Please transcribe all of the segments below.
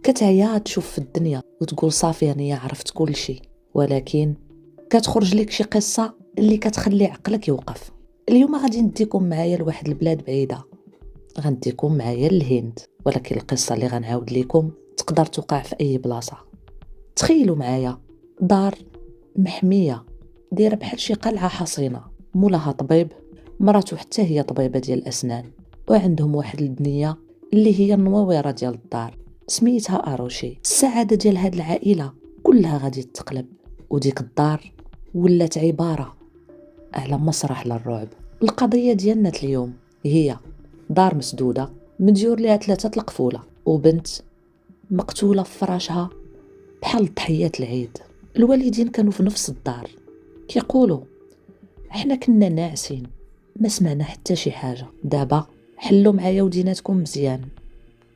كتعيا تشوف في الدنيا وتقول صافي أنا عرفت كل شيء، ولكن كتخرج لك شي قصة اللي كتخلي عقلك يوقف. اليوم غادي نديكم معايا لواحد البلاد بعيدة، غنديكم معايا للهند، ولكن القصة اللي غنعاود لكم تقدر توقع في أي بلاصة. تخيلوا معايا دار محمية دايره بحال شي قلعة حصينة، مولاها طبيب، مراتو حتى هي طبيبة ديال الأسنان، وعندهم واحد البنية اللي هي النواويرة ديال الدار سميتها أروشي. السعادة ديال هاد العائلة كلها غادي تقلب، وديك الدار ولات عبارة على مسرح للرعب. القضية ديالنا اليوم هي دار مسدودة مديور ليها 3 القفولة، وبنت مقتولة في فراشها بحال ضحيات العيد. الوالدين كانوا في نفس الدار كيقولوا احنا كنا ناعسين ما سمعنا حتى شي حاجة. دابا حلوا معايا وديناتكم مزيان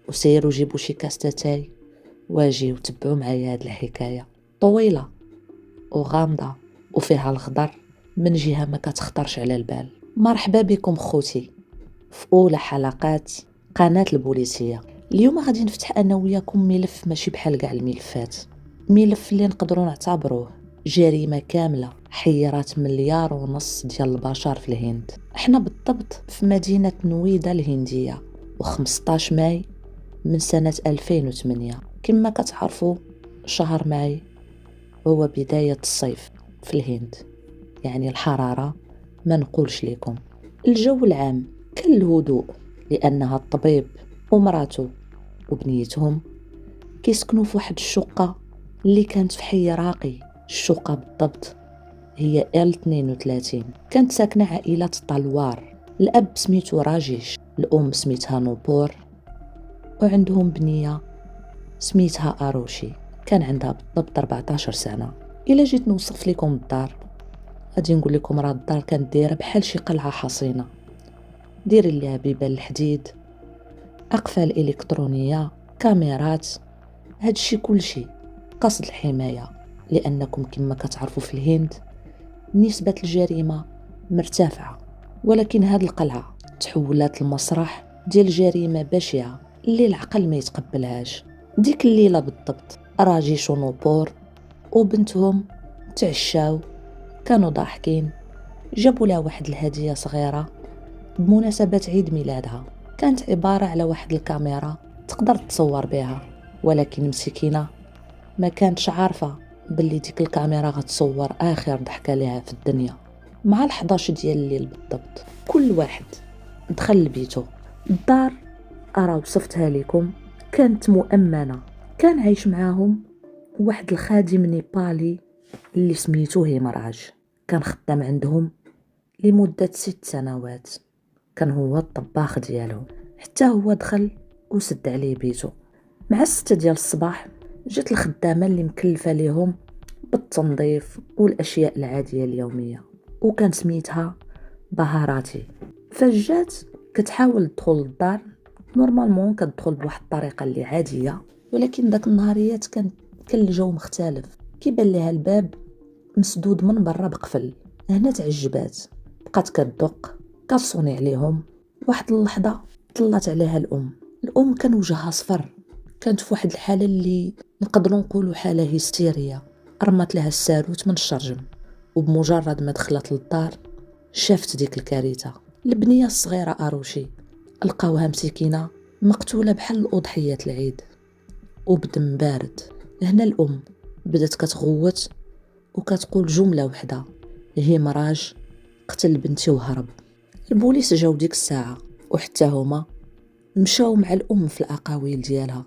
وسيروا جيبوا شي كاس تاي واجيو تبعوا معايا هاد الحكاية طويلة وغامضة وفيها الخضر من جهة ما كتخطرش على البال. مرحبا بكم خوتي في أولى حلقات قناة البوليسية. اليوم غادي نفتح أنا وياكم ملف ماشي بحال كاع الملفات، ملف اللي نقدروا نعتبروه جريمة كاملة حيرات 1.5 مليار ديال البشر في الهند. احنا بالضبط في مدينة نويدا الهندية، و15 ماي من سنة 2008. كما كتعرفوا شهر ماي هو بداية الصيف في الهند، يعني الحرارة ما نقولش لكم. الجو العام كان الهدوء لأنها الطبيب ومراته وبنيتهم كيسكنوا في واحد الشقة اللي كانت في حي راقي. الشقة بالضبط هي L32. كانت ساكنة عائلة طلوار، الأب سميتو راجيش، الأم سميتها نوبور، وعندهم بنية سميتها أروشي كان عندها بالضبط 14 سنة. إلا جيت نوصف لكم الدار غادي نقول لكم راه الدار كانت دايره بحال شي قلعة حصينة، دير ليها بيبان الحديد، أقفال إلكترونية، كاميرات، هادشي كلشي قصد الحماية، لأنكم كما كتعرفوا في الهند نسبة الجريمة مرتفعة. ولكن هاد القلعة تحولات المسرح ديال جريمة بشعة اللي العقل ما يتقبلهاش. ديك الليلة بالضبط راجيش ونوبور وبنتهم تعشاو، كانوا ضاحكين، جابوا لها واحد الهدية صغيرة بمناسبة عيد ميلادها. كانت عبارة على واحد الكاميرا تقدر تصور بها، ولكن مسكينة ما كانتش عارفة باللي ديك الكاميرا غتصور آخر ضحكة لها في الدنيا. مع 11 ديال الليل بالضبط كل واحد دخل لبيته. الدار أرى وصفتها لكم كانت مؤمنة، كان عايش معاهم واحد الخادم نيبالي اللي سميتو هيمراج، كان خدام عندهم لمدة 6 سنوات، كان هو الطباخ ديالهم. حتى هو دخل وسد عليه بيتو. مع 6 ديال الصباح جات الخدامة اللي مكلفة ليهم بالتنظيف والأشياء العادية اليومية، وكان سميتها بهاراتي. فجات كتحاول تدخل للدار، نورمالمون كتدخل بواحد الطريقة اللي عادية، ولكن داك النهاريات كان الجو مختلف. كيبان لها الباب مسدود من برا بقفل. هنا تعجبات، بقات كتدق كتصوني عليهم. واحد اللحظة طلعت عليها الأم كان وجهها صفر، كانت في واحد الحالة اللي نقدروا نقولوا حالة هستيرية. رمت لها الساروت من الشرجم، وبمجرد ما دخلت للدار شافت ديك الكارثة. البنية الصغيرة أروشي لقاوها مسكينة مقتولة بحال الأضحيات العيد وبدم بارد. هنا الأم بدات كتغوت وكتقول جملة وحدة: هيمراج قتل بنتي وهرب. البوليس جاو ديك الساعة وحتى هما مشاو مع الأم في الأقاويل ديالها.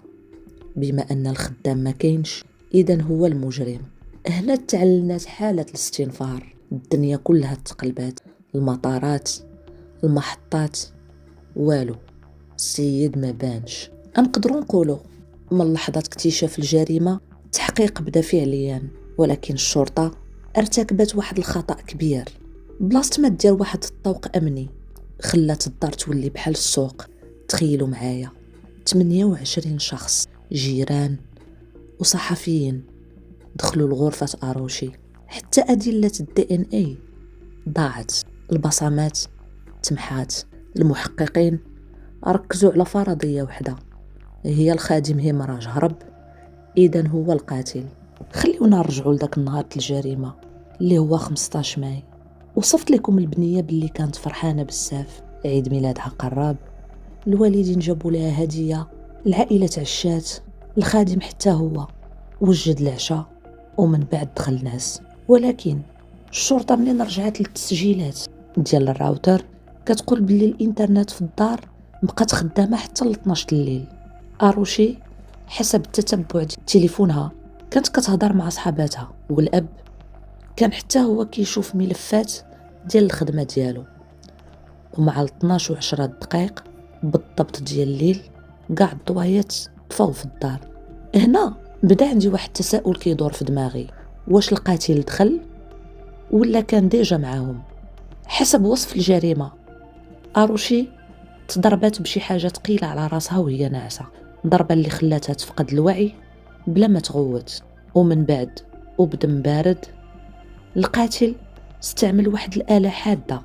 بما أن الخدام ما كاينش إذن هو المجرم. هنا تعلنت حالة الاستنفار، الدنيا كلها تقلبات، المطارات، المحطات، والو، السيد ما بانش. نقدروا نقولوا من لحظة اكتشاف الجريمة التحقيق بدا فعليا، ولكن الشرطة ارتكبت واحد الخطأ كبير. بلاصة ما دير واحد الطوق أمني خلات الدار تولي بحال السوق. تخيلوا معايا 28 شخص، جيران وصحفيين، دخلوا لغرفة أروشي. حتى أدلة DNA ضاعت، البصمات تمحات. المحققين ركزوا على فرضية وحدة، هي الخادم هيمراج هرب إذن هو القاتل. خليونا نرجعوا لذاك النهار الجريمة اللي هو 15 ماي. وصفت لكم البنية باللي كانت فرحانة بزاف، عيد ميلادها قرب، الوالدين جابوا لها هدية، العائلة تعشات، الخادم حتى هو وجد العشاء، ومن بعد دخل ناس. ولكن الشرطة منين رجعت للتسجيلات ديال الراوتر كتقول باللي الانترنت في الدار بقات خدامة حتى ل 12 الليل. اروشي حسب التتبع ديال تليفونها كانت كتهضر مع صحاباتها، والاب كان حتى هو كيشوف ملفات ديال الخدمة ديالو. ومع 12 و10 دقائق بالضبط ديال الليل كاع الضويات طفاو في الدار. هنا بدا عندي واحد التساؤل كيدور في دماغي، واش القاتل دخل ولا كان ديجا معاهم؟ حسب وصف الجريمة اروشي تضربات بشي حاجة ثقيلة على راسها وهي ناعسة، ضربة اللي خلاتها تفقد الوعي بلا ما تغوت. ومن بعد وبدم بارد القاتل استعمل واحد الآلة حادة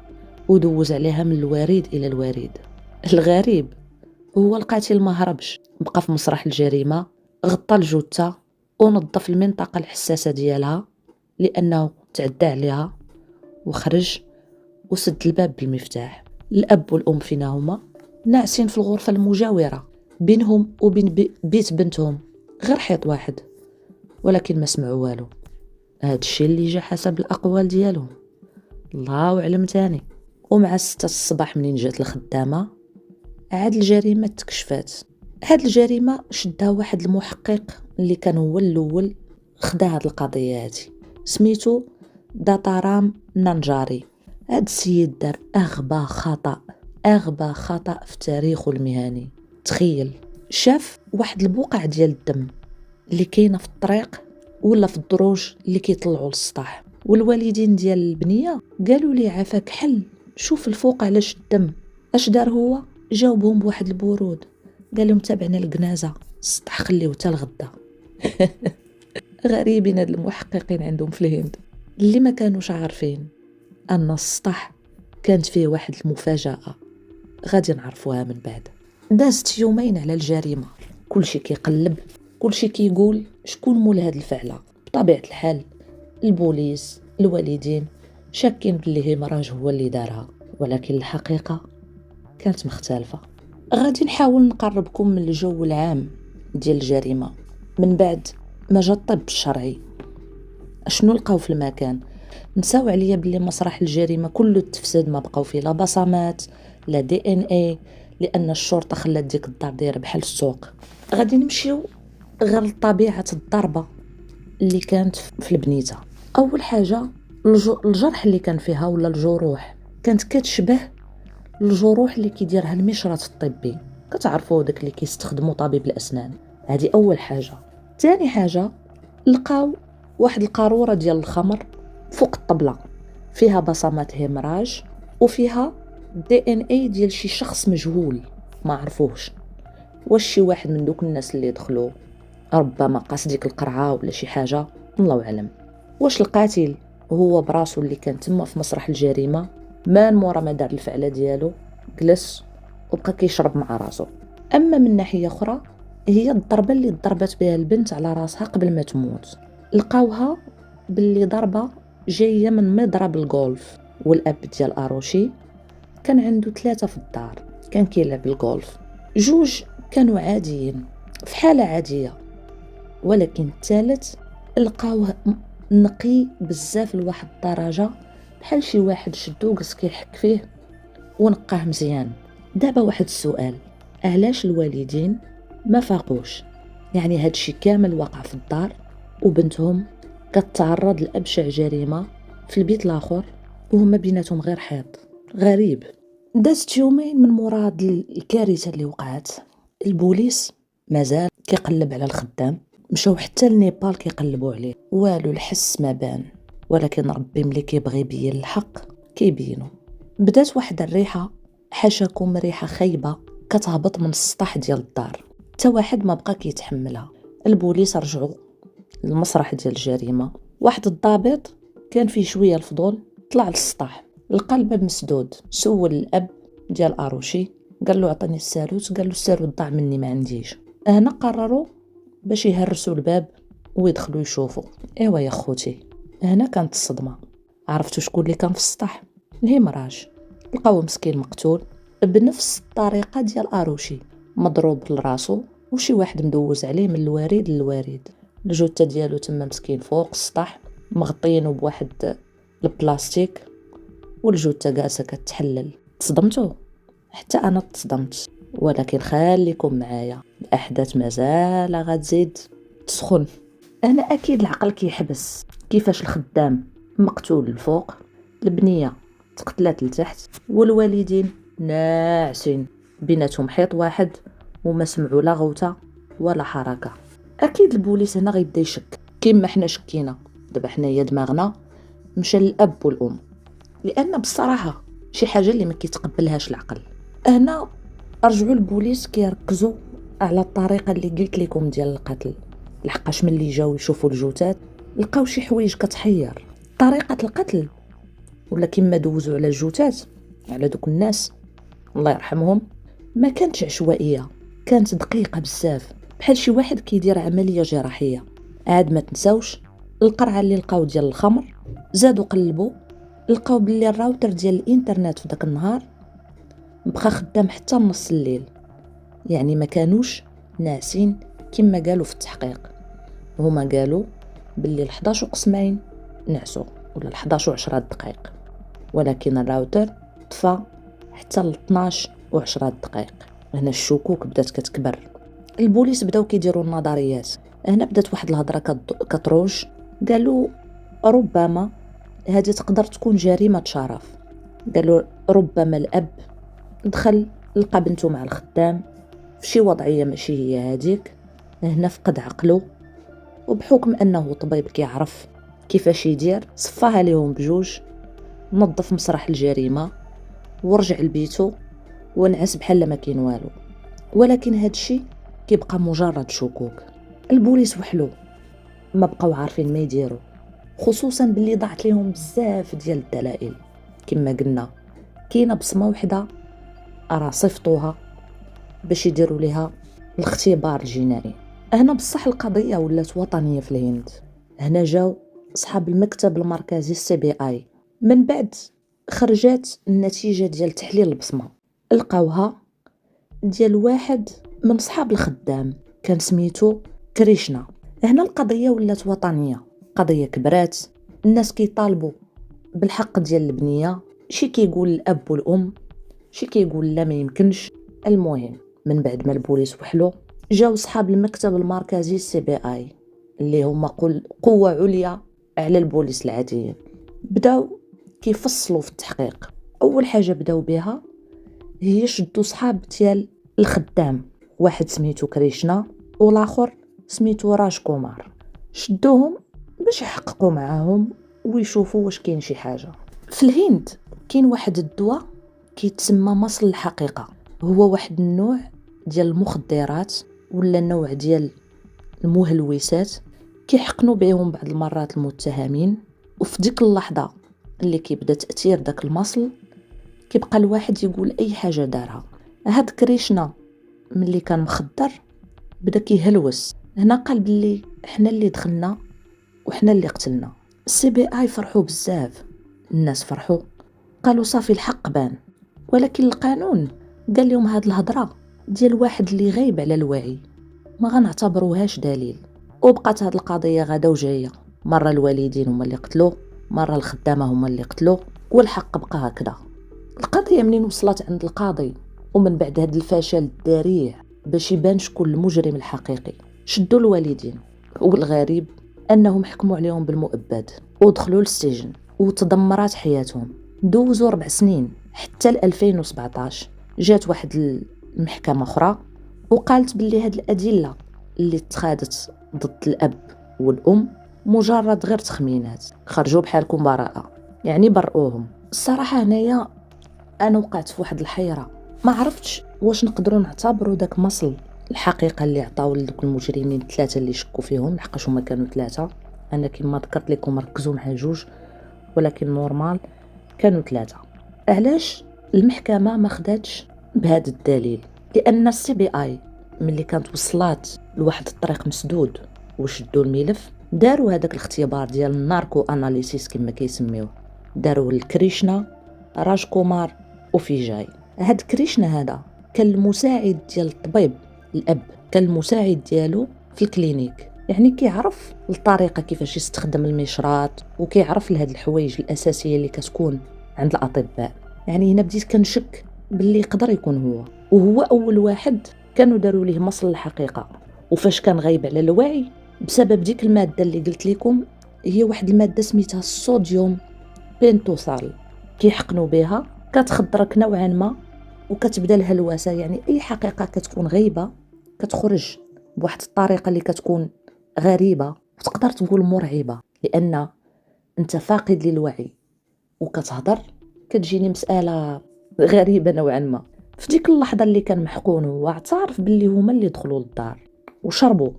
ودوز عليها من الوريد إلى الوريد. الغريب هو القاتل ما هربش، بقى في مسرح الجريمة، غطى الجثة ونظف المنطقة الحساسة ديالها لأنه تعدى عليها، وخرج وسد الباب بالمفتاح. الأب والأم فينا هما ناعسين في الغرفة المجاورة بينهم وبين بيت بنتهم غير حيط واحد، ولكن ما سمعوا والو. هاد الشيء اللي جا حسب الأقوال ديالهم، الله أعلم تاني. ومع 6 الصباح منين جات الخدامة عاد الجريمة تكشفات. هاد الجريمة شدها واحد المحقق اللي كان هو الأول خدا هاد القضية هادي، سميتو داتارام نانجاري. هاد السيد دار أغبى خطأ في تاريخه المهني. تخيل، شاف واحد البقع ديال الدم اللي كاينه في الطريق ولا في الدروج اللي كيطلعوا للسطح، والوالدين ديال البنيه قالوا لي عافاك حل شوف الفوق علاش الدم. اش دار هو؟ جاوبهم بواحد البرود، قال لهم تابعنا الجنازه، السطح خليوه حتى الغدا. غريبين هاد المحققين عندهم في الهند اللي ما كانوش عارفين ان السطح كانت فيه واحد المفاجاه غادي نعرفوها من بعد. دازت يومين على الجريمه، كلشي كيقلب، كلشي كيقول شكون مول هاد الفعله. بطبيعه الحال البوليس الوالدين شاكين باللي همراج هو اللي دارها، ولكن الحقيقه كانت مختلفه. غادي نحاول نقربكم من الجو العام ديال الجريمه من بعد ما جا الطب الشرعي. اشنو لقاو في المكان؟ نساو عليا باللي مسرح الجريمه كله تفسد، ما بقاو فيه لا بصمات لا دي ان اي، لان الشرطه خلات ديك الدار دايره بحال السوق. غادي نمشيو غير لطبيعه الضربه اللي كانت في البنيته. اول حاجه الجرح اللي كان فيها ولا الجروح كانت كتشبه الجروح اللي كيديرها المشرط الطبي، كتعرفوا داك اللي كيستخدموا طبيب الاسنان. هذه اول حاجه. ثاني حاجه لقاو واحد القاروره ديال الخمر فوق الطبله فيها بصمات همراج وفيها دي ان اي ديال شي شخص مجهول ما عرفوش. واش شي واحد من دوك الناس اللي دخلوا ربما قاس ديك القرعه ولا شي حاجه، الله اعلم. واش القاتل هو براسو اللي كان تما في مسرح الجريمه مان مورا ما دار الفعله ديالو، جلس وبقى كيشرب مع راسو؟ اما من ناحيه اخرى هي الضربه اللي ضربت بها البنت على راسها قبل ما تموت، لقاوها باللي ضربه جايه من مضرب الجولف. والاب ديال اروشي كان عنده 3 في الدار كان كيلعب الجولف، 2 كانوا عاديين في حاله عاديه، ولكن الثالث لقاوه نقي بزاف لواحد الدرجه بحال شي واحد شدو قص كيحك فيه ونقاه مزيان. دابا واحد السؤال، علاش الوالدين ما فاقوش؟ يعني هادشي كامل وقع في الدار وبنتهم كتعرض لأبشع جريمه في البيت الاخر وهما بيناتهم غير حيط. غريب. دازت يومين من مراد الكارثه اللي وقعت، البوليس مازال كيقلب على الخدام، مشاو حتى لنيبال كيقلبوا عليه، والو الحس ما بان، ولكن ربي ملي كيبغي يبين الحق كيبينو. بدات واحد الريحه، حاشاكم ريحه خايبه كتهبط من السطح ديال الدار، حتى واحد ما بقى كيتحملها. البوليس رجعوا للمسرح ديال الجريمه، واحد الضابط كان فيه شويه الفضول طلع للسطح، لقى الباب مسدود، سول الاب ديال اروشي قال له عطيني الساروت، قال له الساروت ضاع مني ما عنديش. هنا قرروا باش يهرسوا الباب ويدخلوا يشوفوا. ايوا يا خوتي، هنا كانت الصدمه. عرفتوا شكون اللي كان في السطح؟ الهمراج. لقاوه مسكين مقتول بنفس الطريقه ديال اروشي، مضروب لراسو وشي واحد مدوز عليه من الوريد للوريد. الجثه ديالو تما مسكين فوق السطح مغطينه بواحد البلاستيك، والجثه جالسه كتحلل. تصدمتوا؟ حتى انا تصدمت، ولكن خليكم معايا، الاحداث مازال غتزيد تسخن. انا اكيد العقل كيحبس كيفاش الخدام مقتول الفوق، البنيه تقتلات لتحت، والوالدين ناعسين بيناتهم حيط واحد وما سمعوا لا غوته ولا حركه. اكيد البوليس هنا غيبدا يشك كيما حنا شكينا. دابا حنايا دماغنا مشى للاب والام، لان بصراحه شي حاجه اللي ما كيتقبلهاش العقل. هنا رجعوا البوليس كيركزوا على الطريقه اللي قلت لكم ديال القتل، لحقاش ملي جاو يشوفوا الجثات لقاو شي حوايج كتحير. طريقه القتل ولا كيما دوزوا على الجثات على دوك الناس الله يرحمهم ما كانتش عشوائيه، كانت دقيقه بزاف، بحال شي واحد كيدير عمليه جراحيه. عاد ما تنساوش القرعه اللي لقاو ديال الخمر، زادوا قلبوا لقاو باللي الراوتر ديال الانترنت في داك النهار بقى خدام حتى نص الليل. يعني ما كانوش ناسين كما قالوا في التحقيق. هما قالوا باللي 11:02 نعسوا ولا 11:10 دقائق، ولكن الراوتر طفى حتى 12:10 دقائق. هنا الشكوك بدات كتكبر. البوليس بداو كيديروا النظريات. هنا بدات واحد الهضره كتروج، قالوا ربما هذه تقدر تكون جريمه شرف. قالوا ربما الاب دخل لقى بنته مع الخدام في شي وضعيه ماشي هي هذيك، هنا فقد عقله، وبحكم انه طبيب كيعرف كيفاش يدير صفاها ليهم بجوج، نظف مسرح الجريمه ورجع لبيته ونعس بحال ما كاين والو. ولكن هذا الشيء كيبقى مجرد شكوك. البوليس وحلو ما بقاو عارفين ما يديروا، خصوصا باللي ضاعت لهم بزاف ديال الدلائل. كما قلنا كاينه بصمه وحده راه صيفطوها باش يديروا لها الاختبار الجنائي. هنا بصح القضيه ولات وطنيه في الهند. هنا جاو اصحاب المكتب المركزي CBI، من بعد خرجت النتيجه ديال تحليل البصمه، لقاوها ديال واحد من صحاب الخدام كان سميتو كريشنا. هنا القضيه ولات وطنيه، قضيه كبرات، الناس كيطالبوا بالحق ديال البنيه، شي كيقول الاب والام، شي كيقول لا ما يمكنش. المهم من بعد ما البوليس وحلو جاو صحاب المكتب المركزي CBI اللي هما قوه عليا على البوليس العاديين، بداو كيفصلوا في التحقيق. اول حاجه بداو بها هي شدوا صحاب ديال الخدام، واحد سميتو كريشنا والاخر سميتو راج كومار، شدوهم باش يحققوا معاهم ويشوفوا واش كاين شي حاجه. في الهند كاين واحد الدواء كيتسمى مصل الحقيقه، هو واحد النوع ديال المخدرات ولا نوع ديال المهلوسات كيحقنوا بهم بعض المرات المتهمين، وفي ديك اللحظه اللي كيبدا تاثير داك المصل كيبقى الواحد يقول اي حاجه دارها. هاد كريشنا ملي كان مخدر بدا كيهلوس. هنا قال بلي احنا اللي دخلنا وحنا اللي قتلنا. CBI فرحوا بزاف، الناس فرحوا قالوا صافي الحق بان. ولكن القانون قال لهم هاد الهضره ديال واحد اللي غايب على الوعي ما غنعتبروهاش دليل، وبقات هاد القضيه غاده وجايه، مره الوالدين هما اللي قتلوه، مره الخدامه هما اللي قتلوه، والحق بقى هكذا. القضيه منين وصلت عند القاضي ومن بعد هاد الفشل الذريع باش يبان شكون المجرم الحقيقي، شدوا الوالدين، والغريب انهم حكموا عليهم بالمؤبد ودخلوا للسجن وتدمرات حياتهم. دوزوا 4 سنين حتى 2017 جات واحد المحكمه اخرى وقالت باللي هاد الادله اللي اتخذت ضد الاب والام مجرد غير تخمينات، خرجوا بحالكم براءه، يعني برؤوهم. الصراحه هنايا انا وقعت في واحد الحيره، ما عرفتش واش نقدروا نعتبروا داك مصل الحقيقه اللي عطاو لدوك المجرمين 3 اللي شكوا فيهم، لحقاش هما كانوا 3. انا كما ذكرت لكم ركزوا مع 2 ولكن نورمال كانوا 3. علاش المحكمه ما خداتش بهذا الدليل؟ لان CBI ملي كانت وصلات لواحد الطريق مسدود وشدوا الملف، داروا هذاك الاختبار ديال الناركو اناليسيس كما كيسميوه، داروا الكريشنا، راج كومار وفيجاي. هاد كريشنا هذا كان المساعد ديال الطبيب الاب، كان المساعد ديالو في الكلينيك، يعني كيعرف الطريقه كيفاش يستخدم المشرط وكيعرف لهاد الحوايج الاساسيه اللي كتكون عند الاطباء. يعني هنا بديت كنشك باللي يقدر يكون هو، وهو اول واحد كانوا داروا ليه مصل الحقيقه. وفاش كان غايب على الوعي بسبب ديك الماده اللي قلت لكم، هي واحد الماده سميتها الصوديوم بنتوثال، كيحقنوا بها كتخضرك نوعا ما وكتبدا الهلوسه. يعني اي حقيقه كتكون غايبه كتخرج بواحد الطريقه اللي كتكون غريبه وتقدر تقول مرعبه، لان انت فاقد للوعي وكتهضر، كتجيني مساله غريبه نوعا ما. في ديك اللحظه اللي كان محقون هو اعترف باللي هما اللي دخلوا للدار وشربوا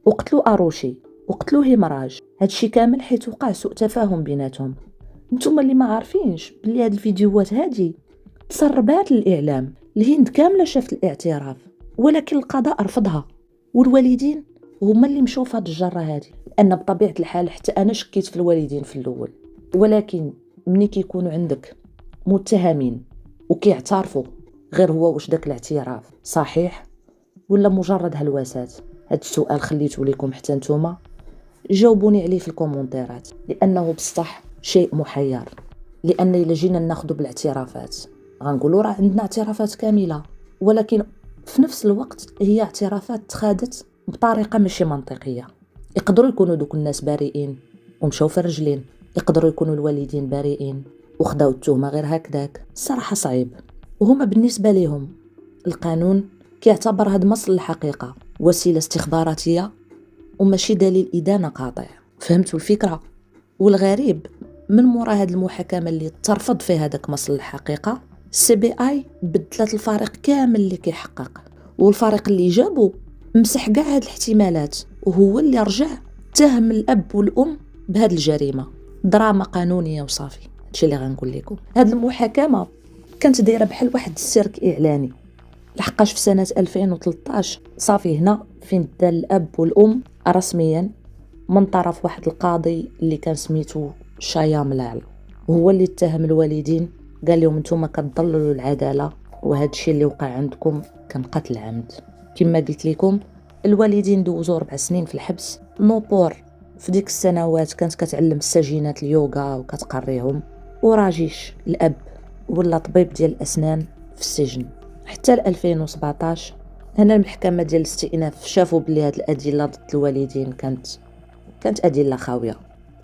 وقتلوا اروشي وقتلوا هيمراج. هادشي كامل حيت وقع سوء تفاهم بيناتهم. نتوما اللي ما عارفينش باللي هاد الفيديوهات هادي تسربات للاعلام، الهند كامله شافت الاعتراف، ولكن القضاء رفضها، والوالدين هما اللي مشوا في هاد الجره هادي. لان بطبيعه الحال حتى انا شكيت في الوالدين في الاول، ولكن ملي كيكونوا عندك متهمين وكيعترفوا، غير هو واش داك الاعتراف صحيح ولا مجرد هلوسات؟ هاد السؤال خليته لكم حتى نتوما جاوبوني عليه في الكومنتات، لانه بصح شيء محير. لان الا جينا ناخذ بالاعترافات غنقولوا راه عندنا اعترافات كامله، ولكن في نفس الوقت هي اعترافات تخادت بطريقه ماشي منطقيه. يقدروا يكونوا دوك الناس بريئين ومشاو في الرجلين، يقدروا يكونوا الوالدين بريئين وخداو التهمه غير هكذاك. الصراحه صعيب. وهما بالنسبه لهم القانون كيعتبر هاد مصل الحقيقه وسيله استخباراتيه وماشي دليل ادانه قاطع. فهمتوا الفكره؟ والغريب من مورا هاد المحاكمه اللي ترفض فيها داك مصل الحقيقه، السي بي اي بدلت الفريق كامل اللي كيحقق، والفريق اللي جابو مسح كاع هاد الاحتمالات، وهو اللي رجع اتهم الاب والام بهاد الجريمه. دراما قانونيه وصافي. هادشي اللي غنقول لكم. هاد المحاكمه كانت دايره بحال واحد السيرك اعلاني، لحقاش في سنه 2013 صافي هنا فين دا الاب والام رسميا من طرف واحد القاضي اللي كان سميتو شاياملال، وهو اللي اتهم الوالدين، قال لهم نتوما كتضللوا العداله وهذا الشيء اللي وقع عندكم كان قتل عمد. كما قلت لكم الوالدين دوزوا 4 سنين في الحبس. نوبور في ديك السنوات كانت كتعلم السجينات اليوغا وكتقريهم، وراجيش الاب ولا طبيب ديال الاسنان في السجن حتى 2017. هنا المحكمه ديال الاستئناف شافوا بلي هاد الادله ضد الوالدين كانت ادله خاويه.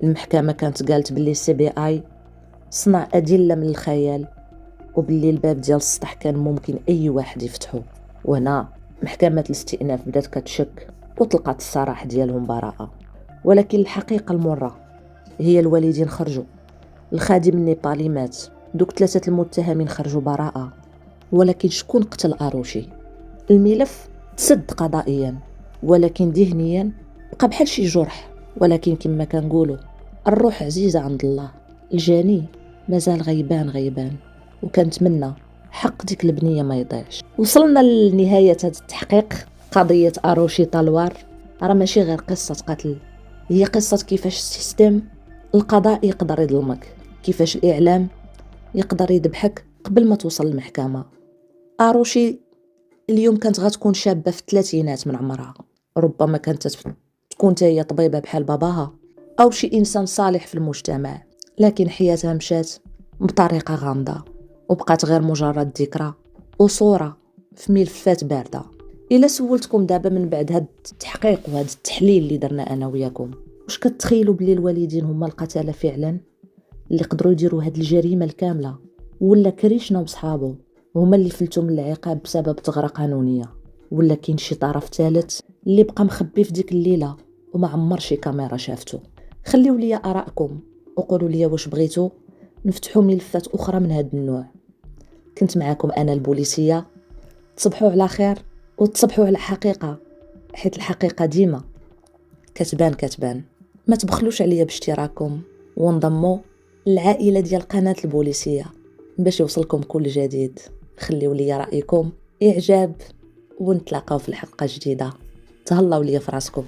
المحكمه كانت قالت باللي السي بي اي صنع ادله من الخيال، وباللي الباب ديال السطح كان ممكن اي واحد يفتحه. وهنا محكمه الاستئناف بدات كتشك وطلقت الصراح ديالهم براءه. ولكن الحقيقه المره هي الوالدين خرجوا، الخادم النيبالي مات، دوك 3 المتهمين خرجوا براءه. ولكن شكون قتل اروشي؟ الملف تسد قضائيا، ولكن ذهنيا بقى بحال شي جرح. ولكن كما كنقولوا الروح عزيزه عند الله، الجاني مازال غيبان. وكنتمنى حق ديك البنيه ما يضيعش. وصلنا لنهايه هذا التحقيق. قضيه اروشي طالوار راه ماشي غير قصه قتل، هي قصه كيفاش السيستم القضاء يقدر يظلمك، كيفاش الاعلام يقدر يذبحك قبل ما توصل للمحكمه. اروشي اليوم كانت غتكون شابه في الثلاثينات من عمرها، ربما كانت تكون هي طبيبه بحال باباها او شي انسان صالح في المجتمع، لكن حياتها مشات بطريقه غامضه وبقات غير مجرد ذكرى وصوره في ملفات بارده. الا سولتكم دابا من بعد هاد التحقيق وهذا التحليل اللي درنا انا وياكم، واش كتخيلوا بلي الوالدين هما القتله فعلا اللي قدروا يديروا هاد الجريمه الكامله، ولا كريشنا وصحابه هما اللي فلتوا من العقاب بسبب ثغره قانونيه، ولا كاين شي طرف ثالث اللي بقى مخبي في ديك الليله وما عمر شي كاميرا شافته؟ خليوا لي ارائكم وقولوا لي واش بغيتوا نفتحوا ملفات اخرى من هذا النوع. كنت معكم انا البوليسيه. تصبحوا على خير وتصبحوا على حقيقه، حيت الحقيقه ديما كتبان. ما تبخلوش عليا باشتراككم وانضموا للعائله ديال قناه البوليسيه باش يوصلكم كل جديد. خليوا لي رايكم، اعجاب، ونتلاقاو في الحلقه جديده. تهلاو ليا فراسكم.